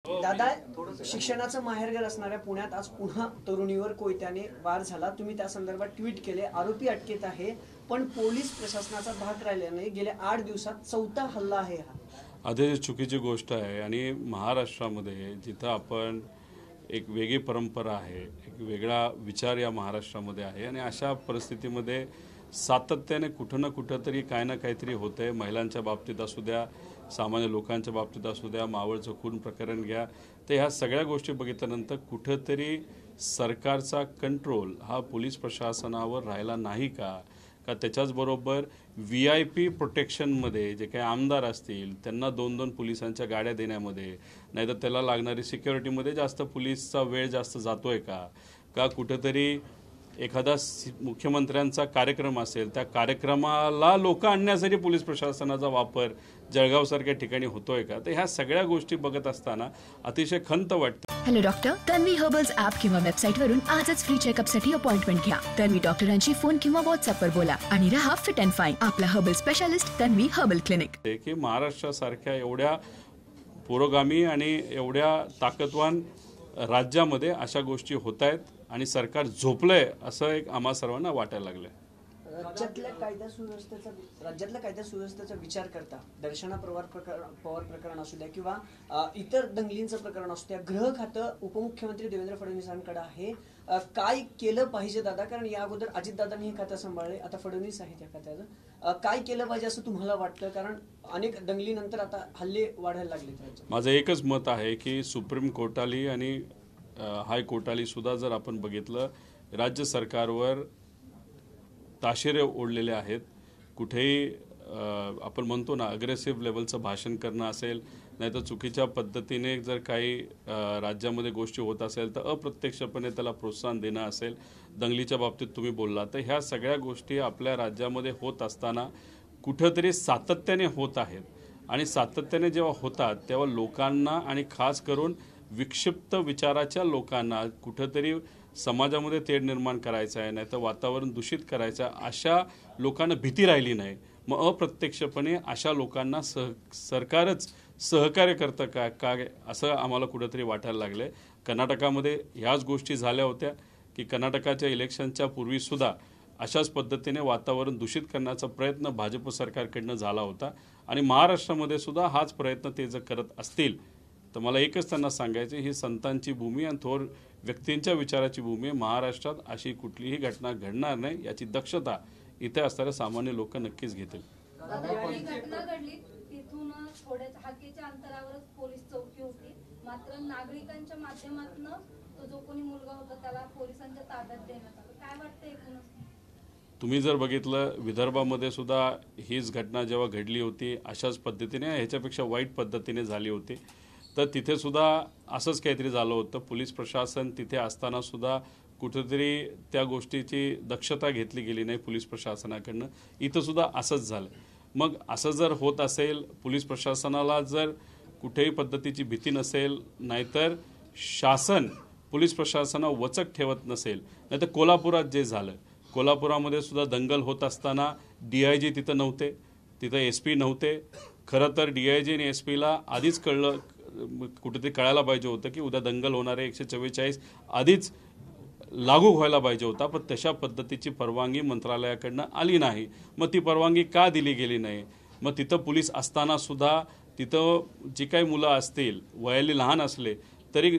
दादा, शिक्षणाचं माहेरघर असणाऱ्या पुण्यात आज पुन्हा तरुणीवर कोयत्याने वार झाला. तुम्ही त्या संदर्भात ट्विट केले. आरोपी अटकेत आहे, पण पोलीस प्रशासनाचा धाक राहिल्याने गेल्या 8 दिवसात चौथा हल्ला आहे हा. अतिशय चुकीची गोष्ट आहे. आणि महाराष्ट्रामध्ये जिथं आपण एक वेगळी परंपरा आहे, एक वेगळा विचार या महाराष्ट्रामध्ये आहे, आणि अशा परिस्थितीमध्ये सातत्याने कुठं ना कुठं तरी काय ना काहीतरी होतंय. महिलांच्या बाबतीत असू द्या, सामान्य लोकांच्या बाबतीत असू द्या, मावळचं खून प्रकरण घ्या, तर ह्या सगळ्या गोष्टी बघितल्यानंतर कुठंतरी सरकारचा कंट्रोल हा पोलीस प्रशासनावर राहिला नाही का त्याच्याचबरोबर VIP प्रोटेक्शनमध्ये जे काही आमदार असतील त्यांना 2-2 पोलिसांच्या गाड्या देण्यामध्ये, नाहीतर त्याला लागणारी सिक्युरिटीमध्ये जास्त पोलीसचा वेळ जास्त जातोय का कुठंतरी एखादा मुख्यमंत्र्यांचा कार्यक्रम असेल, त्या कार्यक्रमाला लोक आणण्यासाठी पोलीस प्रशासनाचा वापर जळगावसारख्या ठिकाणी होतोय का? तर ह्या सगळ्या गोष्टी बघत असताना अतिशय खंत वाटते. Hello doctor, Tanvi herbals app किंवा वेबसाईट वरून आजच फ्री चेकअपसाठी अपॉइंटमेंट घ्या. तन्वी डॉक्टरांशी फोन किंवा व्हॉट्सअपवर बोला आणि रहा फिट अँड फाईन. आपला herbal specialist Tanvi herbal clinic. की महाराष्ट्रासारख्या एवढ्या पुरोगामी आणि एवढ्या ताकदवान राज्यामध्ये अशा गोष्टी होत आहेत आणि सरकार झोपलंय असं एक आम्हा सर्वांना वाटायला लागलंय. राज्यातल्या कायदा सुव्यवस्थेचा विचार करता दर्शना पवार प्रकरण असू द्या किंवा इतर दंगलींचं प्रकरण असू द्या, गृह खातं उपमुख्यमंत्री देवेंद्र फडणवीसांकडे आहे. काय केलं पाहिजे दादा? कारण या अगोदर अजितदादांनी हे खातं सांभाळले, आता फडणवीस आहे त्या खात्याचं. काय केलं पाहिजे असं तुम्हाला वाटतं? कारण अनेक दंगलीनंतर आता हल्ले वाढायला लागले. माझं एकच मत आहे की सुप्रीम कोर्टाली आणि हायकोर्टाली सुद्धा जर आपण बघितलं, राज्य सरकारवर ताशेरे ओढलेले आहेत. कुठेही आपण म्हणतो ना, अग्रेसिव्ह लेवलचं भाषण करणं असेल, नाहीतर चुकीच्या पद्धतीने जर काही राज्यामध्ये गोष्टी होत असेल तर अप्रत्यक्षपणे त्याला प्रोत्साहन देणं असेल, दंगलीच्या बाबतीत तुम्ही बोलला, तर ह्या सगळ्या गोष्टी आपल्या राज्यामध्ये होत असताना कुठंतरी सातत्याने होत आहेत. आणि सातत्याने जेव्हा होतात तेव्हा लोकांना आणि खास करून विक्षिप्त विचाराच्या लोकांना कुठंतरी समाजामध्ये तेढ निर्माण करायचं आहे, नाही तर वातावरण दूषित करायचं आहे, अशा लोकांना भीती राहिली नाही. मग अप्रत्यक्षपणे अशा लोकांना सरकारच सहकार्य करतं का असं आम्हाला कुठंतरी वाटायला लागलं आहे. कर्नाटकामध्ये ह्याच गोष्टी झाल्या होत्या की कर्नाटकाच्या इलेक्शनच्या पूर्वीसुद्धा अशाच पद्धतीने वातावरण दूषित करण्याचा प्रयत्न भाजप सरकारकडनं झाला होता. आणि महाराष्ट्रामध्ये सुद्धा हाच प्रयत्न ते जर करत असतील तर मला एकच त्यांना सांगायचं, ही संतांची भूमी आणि थोर व्यक्तींच्या विचाराची भूमी आहे. महाराष्ट्रात अशी कुठलीही घटना घडणार नाही याची दक्षता इथे असणारे सामान्य लोक नक्कीच घेतील. घटना घडली तिथून थोड्या हाकेच्या अंतरावरच पोलीस चौकी होती, मात्र नागरिकांच्या माध्यमातून तो जो कोणी मुलगा होता त्याला पोलिसांच्या ताब्यात देण्यात आलं. काय वाटतं एकूणच? तुम्ही जर बघितलं, विदर्भामध्ये सुद्धा हीच घटना जेव्हा घडली होती अशाच पद्धतीने, ह्याच्यापेक्षा वाईट पद्धतीने झाली होती. तर तिथे सुद्धा असंच काहीतरी झालं होतं. पोलीस प्रशासन तिथे असताना सुद्धा कुठेतरी त्या गोष्टीची दक्षता घेतली गेली नाही पोलीस प्रशासनाकडनं. इथं सुद्धा असंच झालं. मग असं जर होत असेल, पोलीस प्रशासनाला जर कुठेही पद्धतीची भीती नसेल, नाहीतर शासन पोलीस प्रशासनावर वचक ठेवत नसेल, नाहीतर कोल्हापुरात जे झालं, कोल्हापुरामध्ये सुद्धा दंगल होत असताना DIG तिथं नव्हते, तिथं SP नव्हते. खरं तर DIG आणि SPला आधीच कळलं, कुठेतरी कळायला पाहिजे होतं की उद्या दंगल होणारे 144 आधीच लागू व्हायला पाहिजे होता, पण तशा पद्धतीची परवानगी मंत्रालयाकडनं आली नाही. मग ती परवानगी का दिली गेली नाही? मग तिथं पोलीस असताना सुद्धा तिथं जी काही मुलं असतील, वयाने लहान असले तरी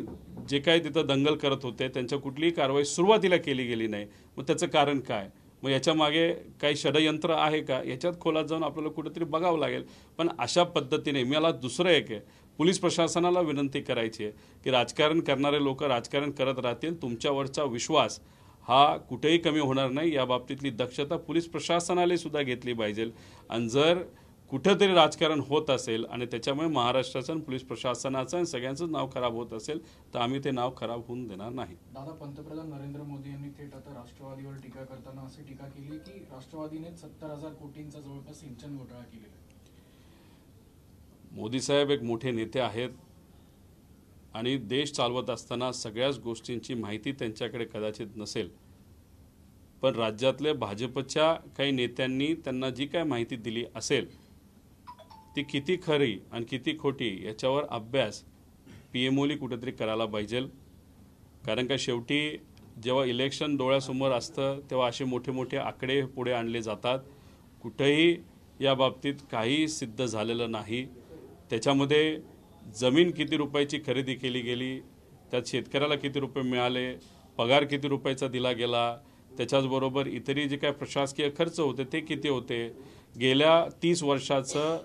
जे काही तिथं दंगल करत होते त्यांच्या कुठलीही कारवाई सुरुवातीला केली गेली नाही. मग त्याचं कारण काय? मग याच्या मागे काही षडयंत्र आहे का? याच्यात खोलात जाऊन आपल्याला कुठेतरी बघावं लागेल. पण अशा पद्धतीने मला दुसरं एक आहे, पोलीस प्रशासनाला विनंती करायची आहे की राजकारण करणारे लोक राजकारण करत राहतील, तुमच्यावरचा विश्वास हा कुठेही कमी होणार नाही. या बाबतीतली दक्षता पोलीस प्रशासनाला सुद्धा घेतली पाहिजे. आणि जर कुठंतरी राजकारण होत असेल आणि त्याच्यामुळे महाराष्ट्राचं आणि पोलीस प्रशासनाचं आणि सगळ्यांचंच नाव खराब होत असेल तर आम्ही ते नाव खराब होऊन देणार नाही. दादा, पंतप्रधान नरेंद्र मोदी यांनी थेट आता राष्ट्रवादीवर टीका करताना अशी टीका केली की राष्ट्रवादीने 70,000 कोटींचा जवळपास सिंचन घोटाळा केलेला. मोदी साहेब एक मोठे नेते आहेत आणि देश चालवत असताना सगळ्याच गोष्टींची माहिती त्यांच्याकडे कदाचित नसेल, पण राज्यातल्या भाजपच्या काही नेत्यांनी त्यांना जी काय माहिती दिली असेल ती किती खरी आणि किती खोटी याच्यावर अभ्यास PMOली कुठेतरी करायला पाहिजे. कारण का शेवटी जेव्हा इलेक्शन डोळ्यासमोर असतं तेव्हा असे मोठे मोठे आकडे पुढे आणले जातात. कुठेही या बाबतीत काही सिद्ध झालेलं नाही. त्याच्यामध्ये जमीन किती रुपयाची खरेदी केली गेली, त्यात शेतकऱ्याला किती रुपये मिळाले, पगार किती रुपयाचा दिला गेला, त्याच्याचबरोबर इतरही जे काय प्रशासकीय खर्च होते ते किती होते, गेल्या 30 वर्षाचं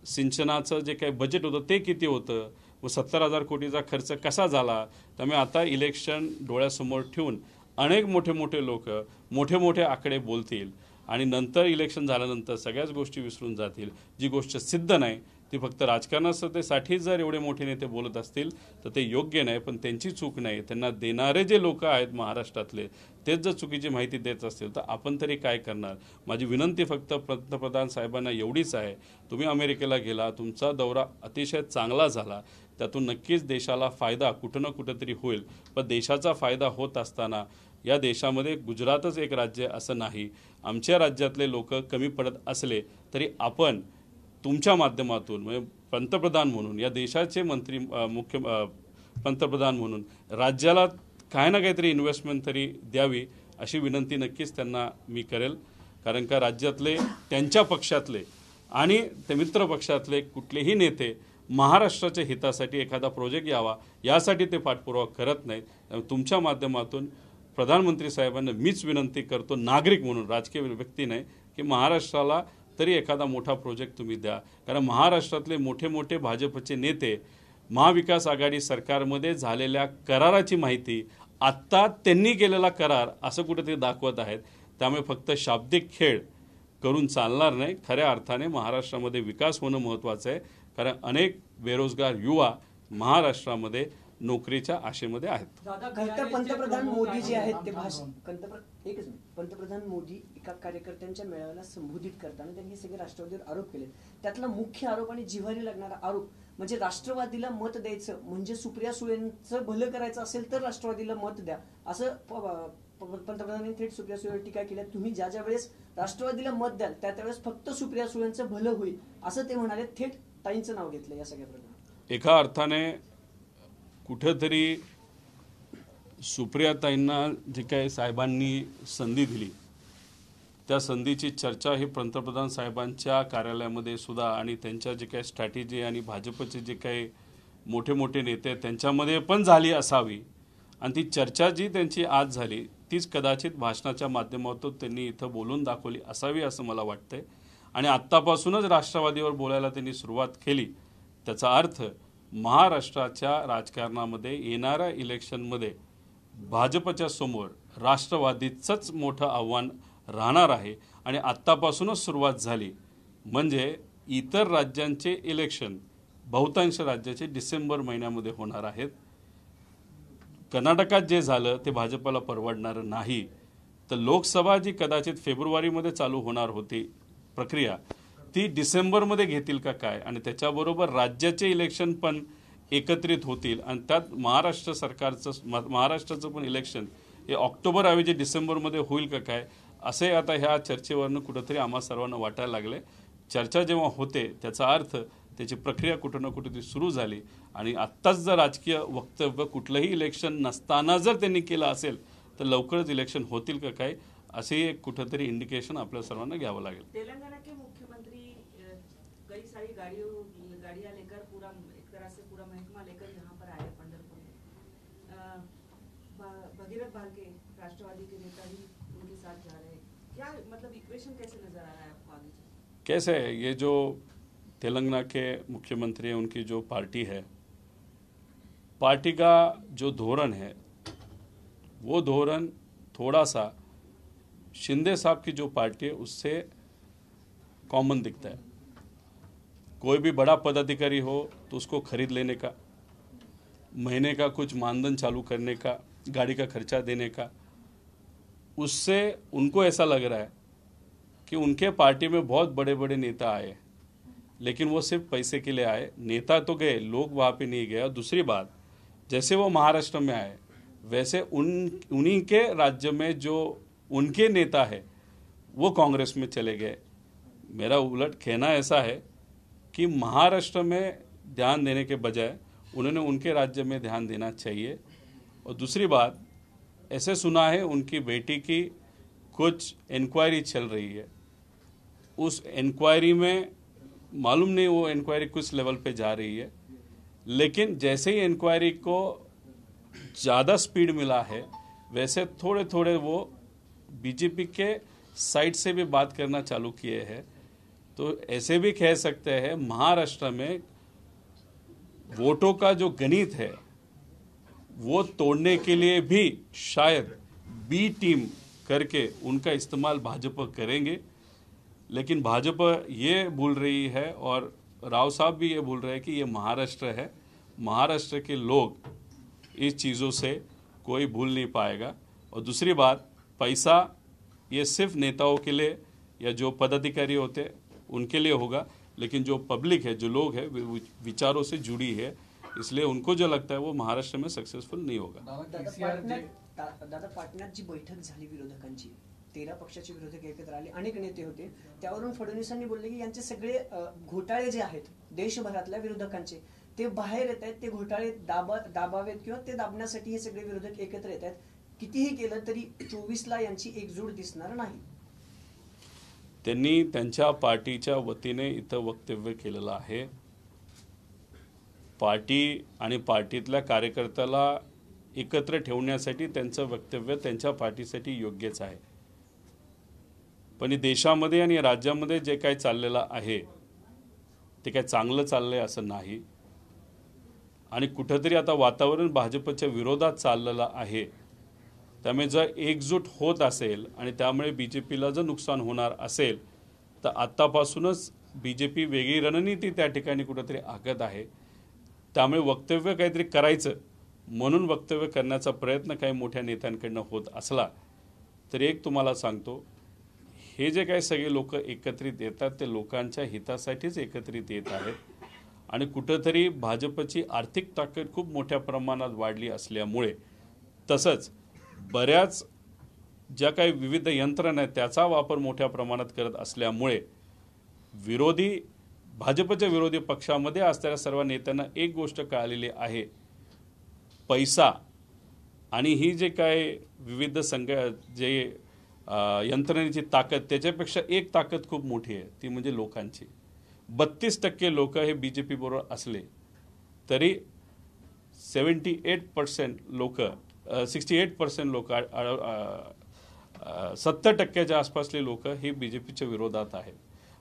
सिंचनाचं जे काही बजेट होतं ते किती होतं व 70,000 कोटीचा खर्च कसा झाला. त्यामुळे आता इलेक्शन डोळ्यासमोर ठेवून अनेक मोठे मोठे लोक मोठे मोठे आकडे बोलतील आणि नंतर इलेक्शन झाल्यानंतर सगळ्याच गोष्टी विसरून जातील. जी गोष्ट सिद्ध नाही ती फक्त राजकारणासाठी जर एवढे मोठे नेते बोलत असतील तर ते योग्य नाही. पण त्यांची चूक नाही, त्यांना देणारे जे लोक आहेत महाराष्ट्रातले तेच जर चुकीची माहिती देत असतील तर आपण तरी काय करणार. माझी विनंती फक्त पंतप्रधान साहेबांना एवढीच आहे, तुम्ही अमेरिकेला गेला, तुमचा दौरा अतिशय चांगला झाला, त्यातून नक्कीच देशाला फायदा कुठं ना कुठंतरी होईल. पण देशाचा फायदा होत असताना या देशामध्ये गुजरातच एक राज्य असं नाही. आमच्या राज्यातले लोक कमी पडत असले तरी आपण तुमच्या माध्यमातून म्हणजे पंतप्रधान म्हणून या देशाचे पंतप्रधान म्हणून राज्याला काय ना काहीतरी इन्व्हेस्टमेंट तरी द्यावी अशी विनंती नक्कीच त्यांना मी करेल. कारण का राज्यातले त्यांच्या पक्षातले आणि ते मित्र पक्षातले कुठलेही नेते महाराष्ट्राच्या हितासाठी एखादा प्रोजेक्ट यावा यासाठी ते पाठपुरावा करत नाहीत. तुमच्या माध्यमातून प्रधानमंत्री साहेबांना मीच विनंती करतो, नागरिक म्हणून, राजकीय व्यक्ती नाही, की महाराष्ट्राला तरी एखादा मोठा प्रोजेक्ट तुम्ही द्या. कारण महाराष्ट्रातले मोठे मोठे भाजपचे नेते महाविकास आघाडी सरकारमध्ये झालेल्या कराराची माहिती आत्ता त्यांनी केलेला करार असं कुठेतरी दाखवत आहेत. त्यामुळे फक्त शाब्दिक खेळ करून चालणार नाही. खऱ्या अर्थाने महाराष्ट्रामध्ये विकास होणं महत्त्वाचं आहे. कारण अनेक बेरोजगार युवा महाराष्ट्रामध्ये नोकरीच्या आशेमध्ये आहेत. दादा, खरं तर पंतप्रधान मोदी जे आहेत ते पंतप्रधान मोदी एका कार्यकर्त्यांच्या मेळाव्याला संबोधित करताना त्यांनी सगळे राष्ट्रवादीवर आरोप केले. त्यातला मुख्य आरोप आणि जिव्हारी लागणारा आरोप म्हणजे राष्ट्रवादीला मत द्यायचं म्हणजे सुप्रिया सुळेंचं भलं करायचं असेल तर राष्ट्रवादीला मत द्या असं पंतप्रधानांनी थेट सुप्रिया सुळेंवर टीका केली. तुम्ही ज्या ज्या वेळेस राष्ट्रवादीला मत द्याल त्या त्यावेळेस फक्त सुप्रिया सुळेंचं भलं होईल असं ते म्हणाले. थेट ताईंचं नाव घेतलं या सगळ्या प्रकरणात. एका अर्थाने कुठेतरी सुप्रियाताईंना जे काही साहेबांनी संधी दिली त्या संधीची चर्चा ही पंतप्रधान साहेबांच्या कार्यालयामध्ये सुद्धा आणि त्यांच्या जे काही स्ट्रॅटेजी आणि भाजपचे जे काही मोठे मोठे नेते त्यांच्यामध्ये पण झाली असावी. आणि ती चर्चा जी त्यांची आज झाली तीच कदाचित भाषणाच्या माध्यमातून त्यांनी इथं बोलून दाखवली असावी असं मला वाटतंय. आणि आत्तापासूनच राष्ट्रवादीवर बोलायला त्यांनी सुरुवात केली. त्याचा अर्थ महाराष्ट्राच्या राजकारणामध्ये येणाऱ्या इलेक्शनमध्ये भाजपच्या समोर राष्ट्रवादीचंच मोठं आव्हान राहणार आहे. आणि आत्तापासूनच सुरुवात झाली म्हणजे इतर राज्यांचे इलेक्शन बहुतांश राज्याचे डिसेंबर महिन्यामध्ये होणार आहेत. कर्नाटकात जे झालं ते भाजपला परवडणारं नाही. तर लोकसभा जी कदाचित फेब्रुवारीमध्ये चालू होणार होती प्रक्रिया ती डिसेंबरमध्ये घेतील का काय. आणि त्याच्याबरोबर राज्याचे इलेक्शन पण एकत्रित होतील आणि त्यात महाराष्ट्राचं पण इलेक्शन हे ऑक्टोबरऐवजी डिसेंबरमध्ये होईल का काय असे आता ह्या चर्चेवरनं कुठंतरी आम्हा सर्वांना वाटायला लागले. चर्चा जेव्हा होते त्याचा अर्थ त्याची प्रक्रिया कुठं ना कुठेतरी सुरू झाली. आणि आत्ताच जर राजकीय वक्तव्य कुठलंही इलेक्शन नसताना जर त्यांनी केलं असेल तर लवकरच इलेक्शन होतील का काय असे एक कुठंतरी इंडिकेशन आपल्या सर्वांना घ्यावं लागेल. तेलंगाना के मुख्यमंत्री कई सारी गाड़ियां लेकर पूरा एक तरह से पूरा महकमा लेकर यहाँ पर आए पंढरपुर में. भगीरथ भालके राष्ट्रवादी के नेता भी उनके साथ जा रहे हैं. क्या मतलब इक्वेशन कैसे नजर आ रहा है आपको आगे? कैसे है ये जो तेलंगाना के मुख्यमंत्री हैं उनकी जो पार्टी है, पार्टी का जो धोरण है वो धोरण थोड़ा सा शिंदे साहब की जो पार्टी है उससे कॉमन दिखता है. कोई भी बड़ा पदाधिकारी हो तो उसको खरीद लेने का, महीने का कुछ मानधन चालू करने का, गाड़ी का खर्चा देने का, उससे उनको ऐसा लग रहा है कि उनके पार्टी में बहुत बड़े बड़े नेता आए लेकिन वो सिर्फ पैसे के लिए आए. नेता तो गए, लोग वहाँ पे नहीं गए. और दूसरी बात, जैसे वो महाराष्ट्र में आए वैसे उन्हीं के राज्य में जो उनके नेता है वो कांग्रेस में चले गए. मेरा उलट कहना ऐसा है कि महाराष्ट्र में ध्यान देने के बजाय उन्होंने उनके राज्य में ध्यान देना चाहिए। और दूसरी बात, ऐसे सुना है उनकी बेटी की कुछ इंक्वायरी चल रही है, उस इंक्वायरी में मालूम नहीं वो इंक्वायरी किस लेवल पे जा रही है, लेकिन जैसे ही इंक्वायरी को ज़्यादा स्पीड मिला है वैसे थोड़े थोड़े वो बीजेपी के साइड से भी बात करना चालू किए हैं। तो ऐसे भी कह सकते हैं महाराष्ट्र में वोटों का जो गणित है वो तोड़ने के लिए भी शायद बी टीम करके उनका इस्तेमाल भाजपा करेंगे। लेकिन भाजपा ये भूल रही है और राव साहब भी ये भूल रहे हैं कि ये महाराष्ट्र है, महाराष्ट्र के लोग इस चीज़ों से कोई भूल नहीं पाएगा। और दूसरी बात, पैसा ये सिर्फ नेताओं के लिए या जो पदाधिकारी होते हैं उनके लिए होगा, लेकिन जो पब्लिक है, जो लोग है, विचारों से जुड़ी है, इसलिए उनको जो लगता है वो महाराष्ट्र में सक्सेसफुल नहीं होगा। दादा पाटण्यात जी बैठक झाली विरोधकांची, 13 पक्षाचे विरोधक एकत्र आले, अनेक नेते होते, त्यावरून फडणवीसांनी बोलले की यांचे सगळे घोटाळे जे आहेत देशभरातल्या विरोधकांचे ते बाहेर येत आहेत, ते घोटाळे दाबावेत किंवा ते दाबण्यासाठी हे सगळे विरोधक एकत्र येत आहेत। कितीही केलं तरी 24ला यांची एकजूट दिसणार नाही। त्यांनी त्यांच्या पार्टीच्या वतीने इथं वक्तव्य केलेलं आहे। पार्टी आणि पार्टीतल्या कार्यकर्त्याला एकत्र ठेवण्यासाठी त्यांचं वक्तव्य त्यांच्या पार्टीसाठी योग्यच आहे, पण देशामध्ये आणि राज्यामध्ये जे काही चाललेलं आहे ते काही चांगलं चाललंय असं नाही। आणि कुठेतरी आता वातावरण भाजपच्या विरोधात चाललेलं आहे, त्यामुळे जर एकजूट होत असेल आणि त्यामुळे बीजेपीला जर नुकसान होणार असेल तर आत्तापासूनच बीजेपी वेगळी रणनीती त्या ठिकाणी कुठेतरी आखत आहे। त्यामुळे वक्तव्य काहीतरी करायचं म्हणून वक्तव्य करण्याचा प्रयत्न काही मोठ्या नेत्यांकडनं होत असला तर एक तुम्हाला सांगतो, हे जे काही सगळे लोक एकत्रित येतात ते लोकांच्या हितासाठीच एकत्रित येत आहेत। आणि कुठेतरी भाजपची आर्थिक ताकद खूप मोठ्या प्रमाणात वाढली असल्यामुळे, तसंच बऱ्याच ज्या काही विविध यंत्रणा आहेत त्याचा वापर मोठ्या प्रमाणात करत असल्यामुळे भाजपच्या विरोधी पक्षामध्ये असणाऱ्या सर्व नेत्यांना एक गोष्ट कळलेली आहे, पैसा आणि ही जे काय विविध जे यंत्रणेची ताकद, त्याच्यापेक्षा एक ताकद खूप मोठी आहे, ती म्हणजे लोकांची। 32% लोक हे बीजेपी बरोबर असले तरी 68% लोक 68% लोक 70%च्या आसपासले लोक हे बीजेपीच्या विरोधात आहेत।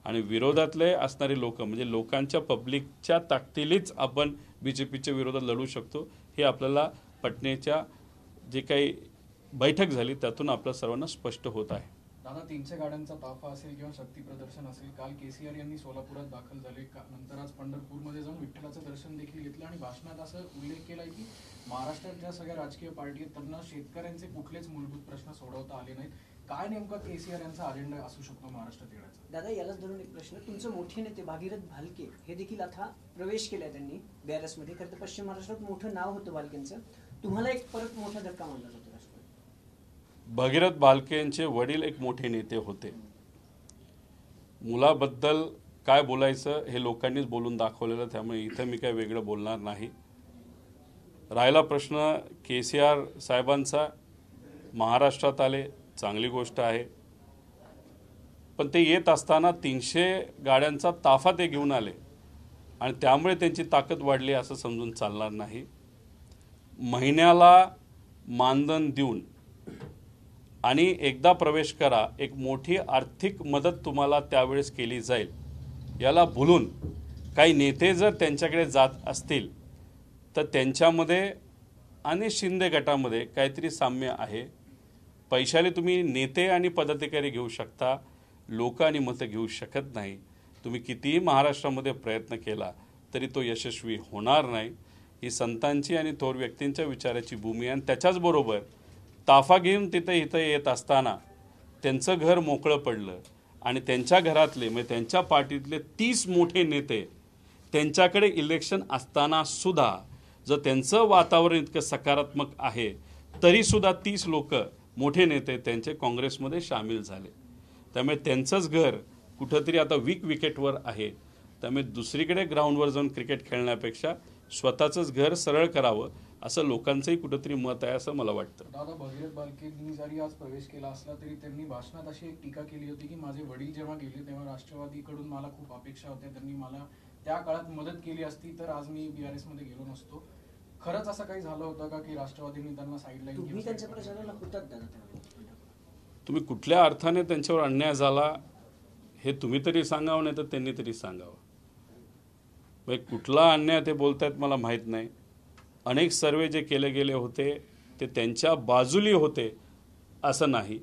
आणि विरोधातले असणारे लोक म्हणजे लोकांच्या पब्लिकच्या ताकदीनेच आपण बीजेपीच्या विरोधात लढू शकतो, हे आपल्याला पटनेच्या जे काही बैठक झाली त्यातून आपल्या सर्वांना स्पष्ट होत आहे। दादा, 300 गाड्यांचा ताफा असेल किंवा शक्ती प्रदर्शन असेल, काल केसीआर यांनी सोलापुरात दाखल झाले, नंतर आज पंढरपूरमध्ये जाऊन विठ्ठलाचं दर्शन देखील घेतलं आणि भाषणात असं उल्लेख केलाय की महाराष्ट्रात ज्या सगळ्या राजकीय पार्टी आहेत त्यांना शेतकऱ्यांचे कुठलेच मूलभूत प्रश्न सोडवता आले नाहीत। काय नेमका केसीआर यांचा अजेंडा असू शकतो महाराष्ट्रात येण्याचा? दादा, यालाच धरून एक प्रश्न, तुमचे मोठे नेते भागीरथ भालके हे देखील आता प्रवेश केलाय त्यांनी बीआरएस मध्ये। खरं तर पश्चिम महाराष्ट्रात मोठं नाव होतं भालकेंचं, तुम्हाला एक परत मोठा धक्का मानला जातो? भगीरथ भालके यांचे वडील एक मोठे नेते होते, मुलाबद्दल काय बोलायचं हे लोकांनीच बोलून दाखवलेलं, त्यामुळे इथं मी काय वेगळं बोलणार नाही। राहिला प्रश्न केसीआर साहेबांचा, महाराष्ट्रात आले, चांगली गोष्ट आहे, पण ते येत असताना 300 गाड्यांचा ताफा ते घेऊन आले आणि त्यामुळे त्यांची ताकद वाढली असं समजून चालणार नाही। महिन्याला मानधन देऊन आणि एकदा प्रवेश करा, एक मोठी आर्थिक मदत तुम्हाला त्यावेळेस केली जाईल, याला भुलून काही नेते जर त्यांच्याकडे जात असतील तर त्यांच्यामध्ये आणि शिंदे गटामध्ये काहीतरी साम्य आहे। पैशाने तुम्ही नेते आणि पदाधिकारी घेऊ शकता, लोक आणि मतं घेऊ शकत नाही। तुम्ही कितीही महाराष्ट्रामध्ये प्रयत्न केला तरी तो यशस्वी होणार नाही। ही संतांची आणि थोर व्यक्तींच्या विचाराची भूमी आहे। आणि त्याच्याचबरोबर ताफा घेऊन इथं येत असताना त्यांचं घर मोकळं पडलं आणि त्यांच्या घरातले म्हणजे त्यांच्या पार्टीतले 30 मोठे नेते त्यांच्याकडे इलेक्शन असताना सुद्धा जर त्यांचं वातावरण इतकं सकारात्मक आहे तरी सुद्धा 30 लोक मोठे नेते त्यांचे काँग्रेसमध्ये सामील झाले। त्यामुळे त्यांचंच घर कुठंतरी आता वीक विकेटवर आहे, त्यामुळे दुसरीकडे ग्राउंडवर जाऊन क्रिकेट खेळण्यापेक्षा स्वतःचंच घर सरळ करावं असं लोकांचंही कुठंतरी मत आहे असं मला वाटतं. दादा, भगीरथ बालकेंनी जरी आज प्रवेश केला असला तरी त्यांनी भाषणात अशी एक टीका केली होती की माझे वडील जेव्हा गेले तेव्हा राष्ट्रवादीकडून मला खूप अपेक्षा होत्या, त्यांनी मला त्या काळात मदत केली असती तर आज मी BRS मध्ये गेलो नसतो. खरंच असं काही झालं होतं का की राष्ट्रवादींनी त्यांना साईडलाईन तुम्ही त्यांच्या प्रचाराला होतात दादा त्यावेळी? तुम्ही कुठल्या अर्थाने त्यांच्यावर अन्याय झाला हे तुम्ही तरी सांगावं, नाही तर त्यांनी तरी सांगावं. म्हणजे कुठला अन्याय ते बोलतायत मला माहीत नाही. अनेक सर्वे जे केले गेले होते ते त्यांच्या बाजूली होते असं नाही.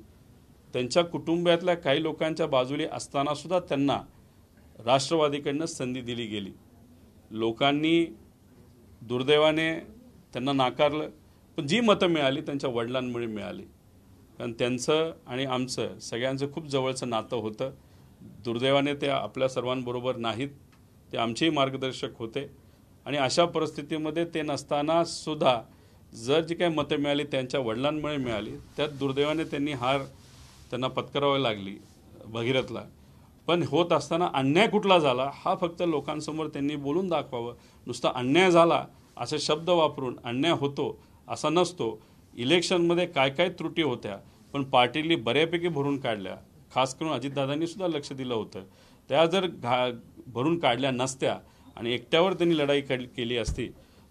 त्यांच्या कुटुंबातल्या काही लोकांच्या बाजूली असताना सुद्धा त्यांना राष्ट्रवादीकडनं संधी दिली गेली. लोकांनी दुर्दैवाने त्यांना नाकारलं, पण जी मतं मिळाली त्यांच्या वडिलांमुळे मिळाली. कारण त्यांचं आणि आमचं सगळ्यांचं खूप जवळचं नातं होतं. दुर्दैवाने ते आपल्या सर्वांबरोबर नाहीत, ते आमचेही मार्गदर्शक होते. आणि अशा परिस्थितीमध्ये ते नसताना सुद्धा जर जी काही मतं मिळाली त्यांच्या वडिलांमुळे मिळाली, त्यात दुर्दैवाने त्यांनी हार त्यांना पत्करावी लागली भगीरथला. पण होत असताना अन्याय कुठला झाला हा फक्त लोकांसमोर त्यांनी बोलून दाखवावं. नुसता अन्याय झाला असे शब्द वापरून अन्याय होतो असा नसतो. इलेक्शनमध्ये काय काय त्रुटी होत्या पण पार्टीली बऱ्यापैकी भरून काढल्या. खास करून अजितदादांनी सुद्धा लक्ष दिलं होतं. त्या जर भरून काढल्या नसत्या आणि एकट्यावर त्यांनी लढाई केली असती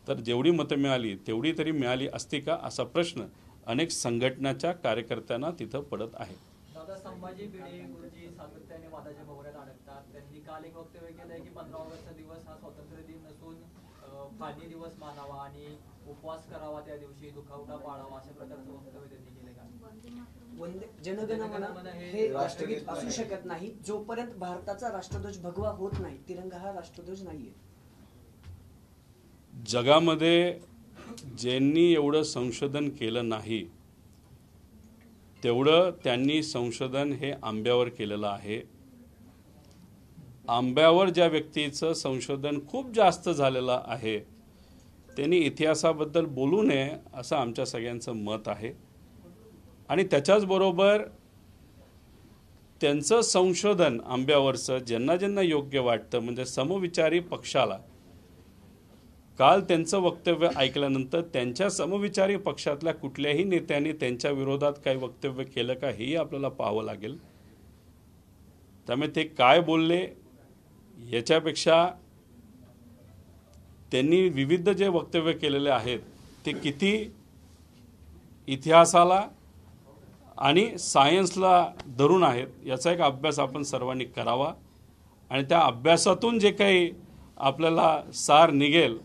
तर जेवढी मतं मिळाली तेवढी तरी मिळाली असती का असा प्रश्न अनेक संघटनाच्या कार्यकर्त्यांना तिथं पडत आहे. दादा, संभाजी भिडे गुरुजी सातत्याने वादाच्या भोवऱ्यात अडकतात. त्यांनी काल एक वक्तव्य केलंय की 15 ऑगस्टचा दिवस हा स्वातंत्र्य दिन नसून फाळणी दिवस मानावा आणि उपवास करावा, त्या दिवशी दुखावटा पाळावा, अशा प्रकारचं वक्तव्य त्यांनी केलंय का? वंदे जनगण मन हे राष्ट्रगीत असू शकत नाही जोपर्यंत भारताचा राष्ट्रध्वज भगवा होत नाही. तिरंगा हा राष्ट्रध्वज नाहीये. जगामध्ये ज्यांनी एवढं संशोधन केलं नाही तेवढं त्यांनी संशोधन हे आंब्यावर केलेलं आहे. आंब्यावर ज्या व्यक्तीचं संशोधन खूप जास्त झालेलं आहे त्यांनी इतिहासाबद्दल बोलू नये असं आमच्या सगळ्यांचं मत आहे. आणि त्याच्याचबरोबर त्यांचं संशोधन आंब्यावरचं ज्यांना ज्यांना योग्य वाटतं म्हणजे समविचारी पक्षाला, काल त्यांचं वक्तव्य ऐकल्यानंतर त्यांच्या समविचारी पक्षातल्या कुठल्याही नेत्यांनी त्यांच्या विरोधात काही वक्तव्य केलं का हेही आपल्याला पाहावं लागेल. त्यामुळे ते काय बोलले याच्यापेक्षा त्यांनी विविध जे वक्तव्य केलेले आहेत ते किती इतिहासाला आणि सायन्सला धरून आहेत याचा एक अभ्यास आपण सर्वांनी करावा. आणि त्या अभ्यासातून जे काही आपल्याला सार निघेल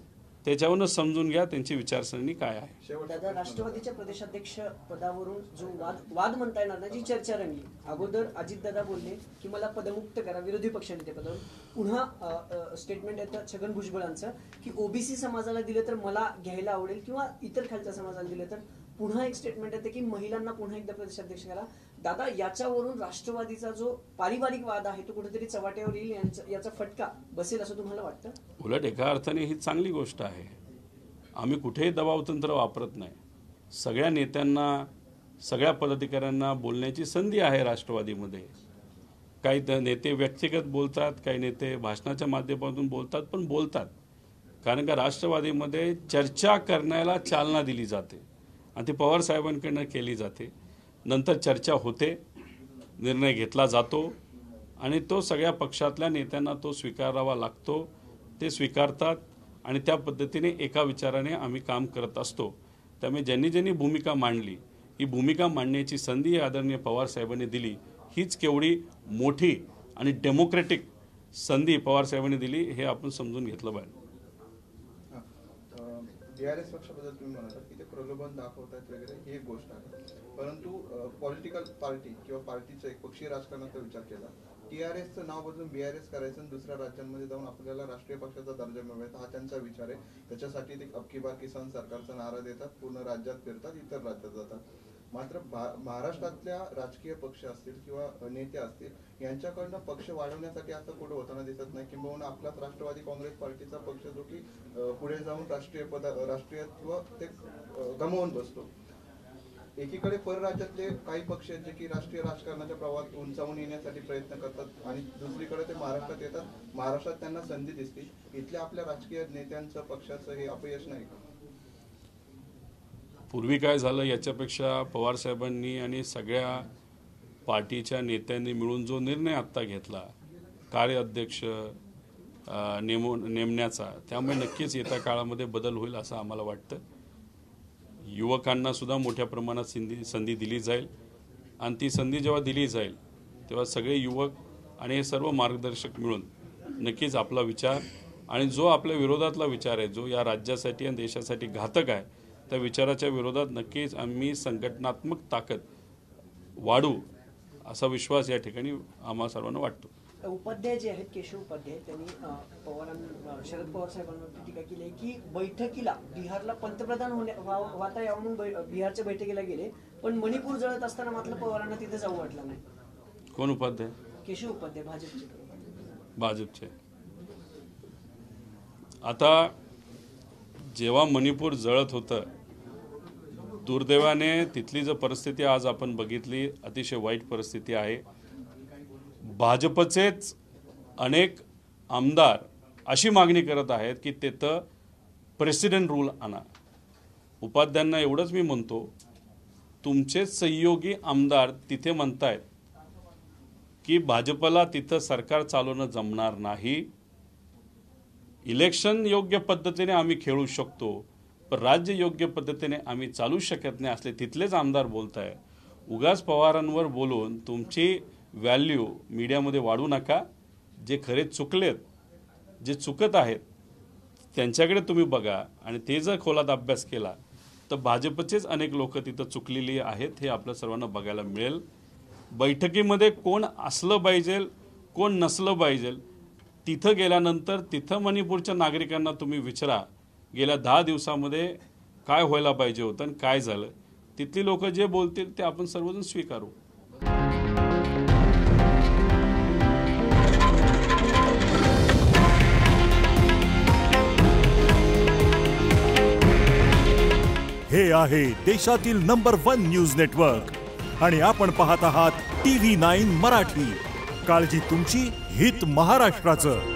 त्याच्यावरून समजून घ्या त्यांची विचारसरणी काय आहे. दादा, राष्ट्रवादीच्या प्रदेशाध्यक्ष पदावरून जो वाद म्हणता येणार ना, जी चर्चा रंगली. अगोदर अजितदादा बोलले की मला पदमुक्त करा विरोधी पक्षनेते पदावरून. पुन्हा स्टेटमेंट येतं छगन भुजबळांचं की ओबीसी समाजाला दिलं तर मला घ्यायला आवडेल किंवा इतर खालच्या समाजाला दिलं तर. पुन्हा एक स्टेटमेंट येते की महिलांना पुन्हा एकदा प्रदेशाध्यक्ष करा. दादा, याच्यावरून राष्ट्रवादीचा जो पारिवारिक वाद आहे तो कुठेतरी चव्हाट्यावर येईल, याचा फटका बसेल असं तुम्हाला वाटतं? उलट एका अर्थाने ही चांगली गोष्ट आहे. आम्ही कुठेही दबावतंत्र वापरत नाही. सगळ्या नेत्यांना सगळ्या पदाधिकाऱ्यांना बोलण्याची संधी आहे राष्ट्रवादीमध्ये. काही नेते व्यक्तिगत बोलतात, काही नेते भाषणाच्या माध्यमातून बोलतात, पण बोलतात कारण का राष्ट्रवादीमध्ये चर्चा करण्याला चालना दिली जाते आणि ती पवार साहेबांकडनं केली जाते. नंतर चर्चा होते, निर्णय घेतला जातो आणि तो सगळ्या पक्षातल्या नेत्यांना तो स्वीकारावा लागतो. ते स्वीकारतात आणि त्या पद्धतीने एका विचाराने आम्ही काम करत असतो. त्यामुळे ज्यांनी ज्यांनी भूमिका मांडली ही भूमिका मांडण्याची संधी आदरणीय पवार साहेबांनी दिली. हीच केवढी मोठी आणि डेमोक्रेटिक संधी पवार साहेबांनी दिली हे आपण समजून घेतलं पाहिजे. BRS पक्षाबद्दल तुम्ही म्हणाला की ते प्रलोभन दाखवतात वगैरे ही एक गोष्ट आहे. परंतु पॉलिटिकल पार्टी किंवा पार्टीचा एक पक्षीय राजकारणाचा विचार केला, TRSचं नाव बदलून BRS करायचं आणि दुसऱ्या राज्यांमध्ये जाऊन आपल्याला राष्ट्रीय पक्षाचा दर्जा मिळवायचा हा त्यांचा विचार आहे. त्याच्यासाठी ते अब की बार किसान सरकारचा नारा देतात, पूर्ण राज्यात फिरतात, इतर राज्यात जातात. मात्र महाराष्ट्रातल्या राजकीय पक्ष असतील किंवा नेते असतील यांच्याकडनं पक्ष वाढवण्यासाठी आता पुढे होताना दिसत नाही. किंबहुना आपलाच राष्ट्रवादी काँग्रेस पार्टीचा पक्ष जो की पुढे जाऊन राष्ट्रीयत्व ते गमावून बसतो. एकीकडे परराज्यातले काही पक्ष आहेत जे की राष्ट्रीय राजकारणाच्या प्रवाहात उंचावून येण्यासाठी प्रयत्न करतात आणि दुसरीकडे ते महाराष्ट्रात येतात, महाराष्ट्रात त्यांना संधी दिसते. इथल्या आपल्या राजकीय नेत्यांचं पक्षाचं हे अपयश नाही का? पूर्वी काय झालं याच्यापेक्षा पवार साहेबांनी आणि सगळ्या पार्टीच्या नेत्यांनी मिळून जो निर्णय आत्ता घेतला कार्याध्यक्ष नेमण्याचा, त्यामुळे नक्कीच येत्या काळामध्ये बदल होईल असं आम्हाला वाटतं. युवकांना सुद्धा मोठ्या प्रमाणात संधी दिली जाईल आणि ती संधी जेव्हा दिली जाईल तेव्हा सगळे युवक आणि हे सर्व मार्गदर्शक मिळून नक्कीच आपला विचार आणि जो आपल्या विरोधातला विचार आहे, जो या राज्यासाठी आणि देशासाठी घातक आहे, त्या विचाराच्या विरोधात नक्कीच आम्ही संघटनात्मक ताकद वाढू असा विश्वास या ठिकाणी आम्हा सर्वांना वाटतो. उपाध्याय जे आहेत, केशव उपाध्याय, त्यांनी शरद पवार साहेबांवरती टीका केली आहे की बैठकीला बिहारला पंतप्रधान होता यावं म्हणून बिहारच्या बैठकीला गेले, पण मणिपूर जळत असताना मात्र पवारांना तिथे जाऊ वाटलं नाही. कोण उपाध्याय? केशव उपाध्याय, भाजपचे. आता जेव्हा मणिपूर जळत होतं, दुर्दैवाने तिथली जर परिस्थिती आज आपण बघितली, अतिशय वाईट परिस्थिती आहे. भाजपचेच अनेक आमदार अशी मागणी करत आहेत की तिथं प्रेसिडेंट रूल आणा. उपाध्यायांना एवढंच मी म्हणतो, तुमचे सहयोगी आमदार तिथे म्हणतायत की भाजपला तिथं सरकार चालवणं जमणार नाही, इलेक्शन योग्य पद्धतीने आम्ही खेळू शकतो पण राज्य योग्य पद्धतीने आम्ही चालू शकत नाही असले तिथलेच आमदार बोलताय. उगाच पवारांवर बोलून तुमची व्हॅल्यू मीडियामध्ये वाढू नका. जे खरे चुकलेत, जे चुकत आहेत त्यांच्याकडे तुम्ही बघा आणि ते जर खोलात अभ्यास केला तर भाजपचेच अनेक लोक तिथं चुकलेली आहेत हे आपल्या सर्वांना बघायला मिळेल. बैठकीमध्ये कोण असलं पाहिजे, कोण नसलं पाहिजे, तिथं गेल्यानंतर तिथं मणिपूरच्या नागरिकांना तुम्ही विचारा गेल्या 10 दिवसामध्ये काय व्हायला पाहिजे होतं आणि काय झालं. तिथली लोक जे बोलतील ते आपण सर्वजण स्वीकारू. हे आहे देशातील नंबर 1 न्यूज नेटवर्क आणि आपण पाहत आहात TV9 मराठी. काळजी तुमची, हित महाराष्ट्राचं.